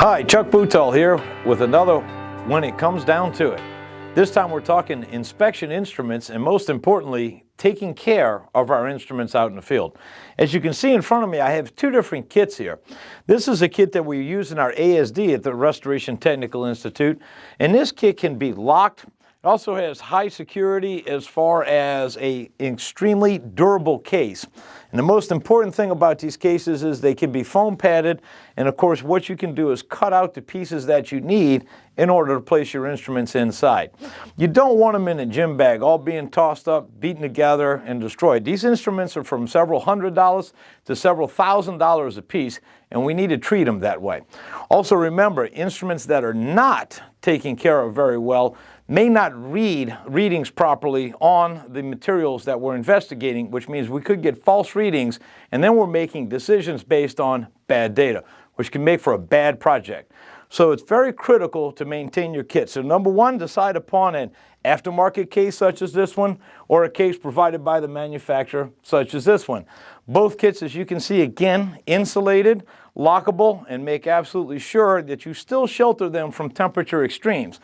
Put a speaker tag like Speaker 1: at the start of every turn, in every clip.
Speaker 1: Hi, Chuck Boutall here with another When It Comes Down to It. This time we're talking inspection instruments and most importantly, taking care of our instruments out in the field. As you can see in front of me, I have two different kits here. This is a kit that we use in our ASD at the Restoration Technical Institute, and this kit can be locked. It also has high security as far as an extremely durable case. And the most important thing about these cases is they can be foam padded, and of course what you can do is cut out the pieces that you need in order to place your instruments inside. You don't want them in a gym bag, all being tossed up, beaten together, and destroyed. These instruments are from several $100s to several $1,000s a piece, and we need to treat them that way. Also remember, instruments that are not taken care of very well may not read readings properly on the materials that we're investigating, which means we could get false readings, and then we're making decisions based on bad data, which can make for a bad project. So it's very critical to maintain your kit. So number one, decide upon an aftermarket case such as this one, or a case provided by the manufacturer such as this one. Both kits, as you can see, again, insulated, lockable, and make absolutely sure that you still shelter them from temperature extremes.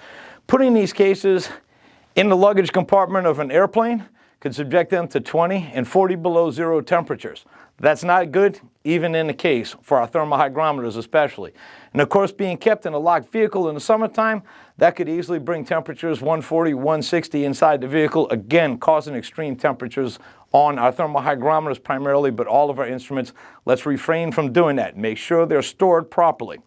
Speaker 1: Putting these cases in the luggage compartment of an airplane could subject them to 20 and 40 below zero temperatures. That's not good, even in the case, for our thermal hygrometers especially. And of course, being kept in a locked vehicle in the summertime, that could easily bring temperatures 140, 160 inside the vehicle, again, causing extreme temperatures on our thermal hygrometers primarily, but all of our instruments. Let's refrain from doing that. Make sure they're stored properly.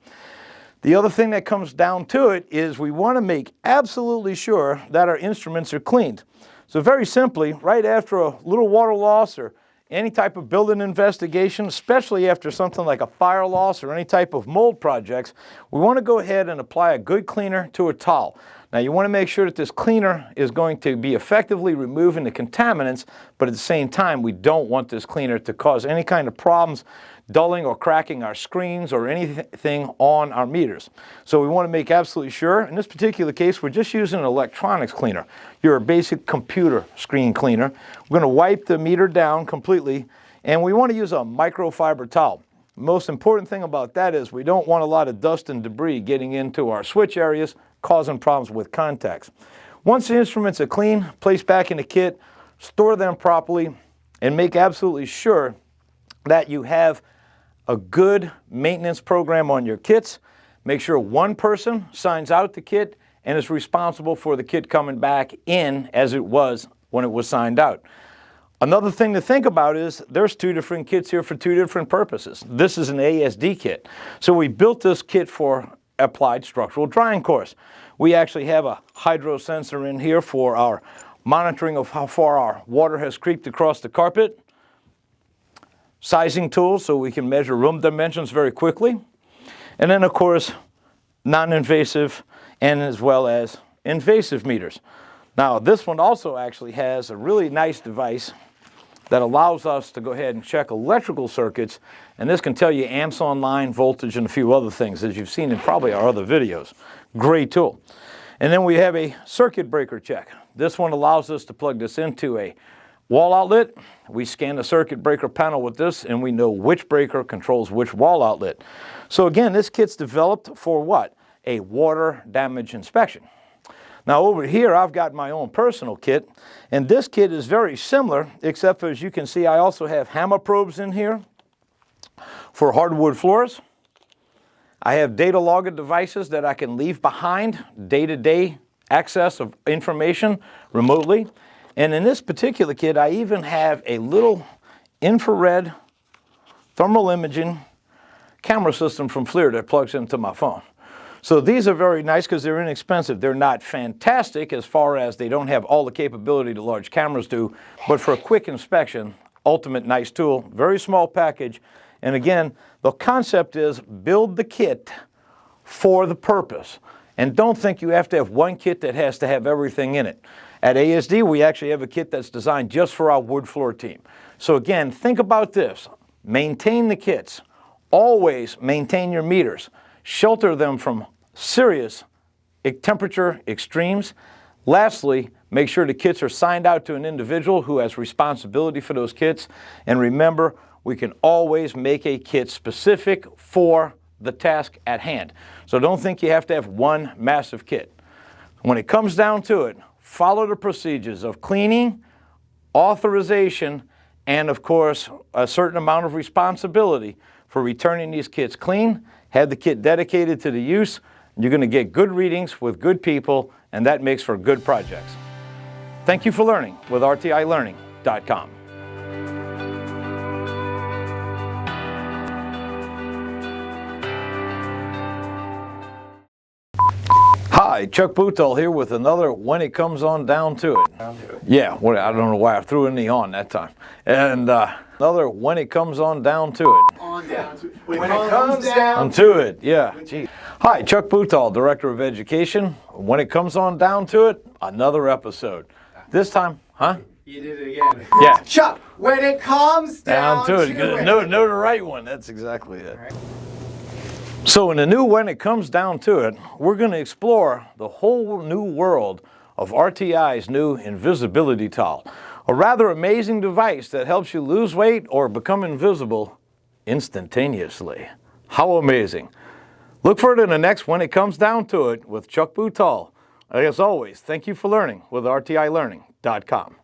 Speaker 1: The other thing that comes down to it is we want to make absolutely sure that our instruments are cleaned. So very simply, right after a little water loss or any type of building investigation, especially after something like a fire loss or any type of mold projects, we want to go ahead and apply a good cleaner to a towel. Now you want to make sure that this cleaner is going to be effectively removing the contaminants, but at the same time we don't want this cleaner to cause any kind of problems, dulling or cracking our screens or anything on our meters. So we want to make absolutely sure. In this particular case, we're just using an electronics cleaner, your basic computer screen cleaner. We're going to wipe the meter down completely, and we want to use a microfiber towel. The most important thing about that is we don't want a lot of dust and debris getting into our switch areas, causing problems with contacts. Once the instruments are clean, place back in the kit, store them properly, and make absolutely sure that you have a good maintenance program on your kits. Make sure one person signs out the kit and is responsible for the kit coming back in as it was when it was signed out. Another thing to think about is there's two different kits here for two different purposes. This is an ASD kit. So we built this kit for applied structural drying course. We actually have a hydro sensor in here for our monitoring of how far our water has creeped across the carpet. Sizing tools so we can measure room dimensions very quickly. And then of course, non-invasive and as well as invasive meters. Now this one also actually has a really nice device that allows us to go ahead and check electrical circuits, and this can tell you amps online, voltage, and a few other things as you've seen in probably our other videos. Great tool. And then we have a circuit breaker check. This one allows us to plug this into a wall outlet. We scan the circuit breaker panel with this, and we know which breaker controls which wall outlet. So again, this kit's developed for what? A water damage inspection. Now over here, I've got my own personal kit, and this kit is very similar, except for, as you can see, I also have hammer probes in here for hardwood floors. I have data logger devices that I can leave behind, day-to-day access of information remotely. And in this particular kit, I even have a little infrared thermal imaging camera system from FLIR that plugs into my phone. So these are very nice because they're inexpensive. They're not fantastic as far as they don't have all the capability that large cameras do, but for a quick inspection, ultimate nice tool, very small package. And again, the concept is build the kit for the purpose. And don't think you have to have one kit that has to have everything in it. At ASD, we actually have a kit that's designed just for our wood floor team. So again, think about this. Maintain the kits. Always maintain your meters. Shelter them from serious temperature extremes. Lastly, make sure the kits are signed out to an individual who has responsibility for those kits. And remember, we can always make a kit specific for the task at hand. So don't think you have to have one massive kit. When it comes down to it, follow the procedures of cleaning, authorization, and of course, a certain amount of responsibility for returning these kits clean. Have the kit dedicated to the use. You're going to get good readings with good people, and that makes for good projects. Thank you for learning with rtilearning.com. Hi, Chuck Boutall here with another When It Comes On Down to It. Yeah, well, I don't know why I threw in the on that time. And another When It Comes On Down to It.
Speaker 2: On down to it. When it comes down
Speaker 1: to it, yeah. Gee. Hi, Chuck Boutall, Director of Education. When it comes on down to it, another episode. This time, huh?
Speaker 2: You did it again.
Speaker 1: Yeah.
Speaker 2: Chuck, when it comes down to it.
Speaker 1: Know the right one. That's exactly it. Right. So in the new When It Comes Down to It, we're going to explore the whole new world of RTI's new invisibility towel. A rather amazing device that helps you lose weight or become invisible instantaneously. How amazing. Look for it in the next When It Comes Down to It with Chuck Boutall. As always, thank you for learning with rtilearning.com.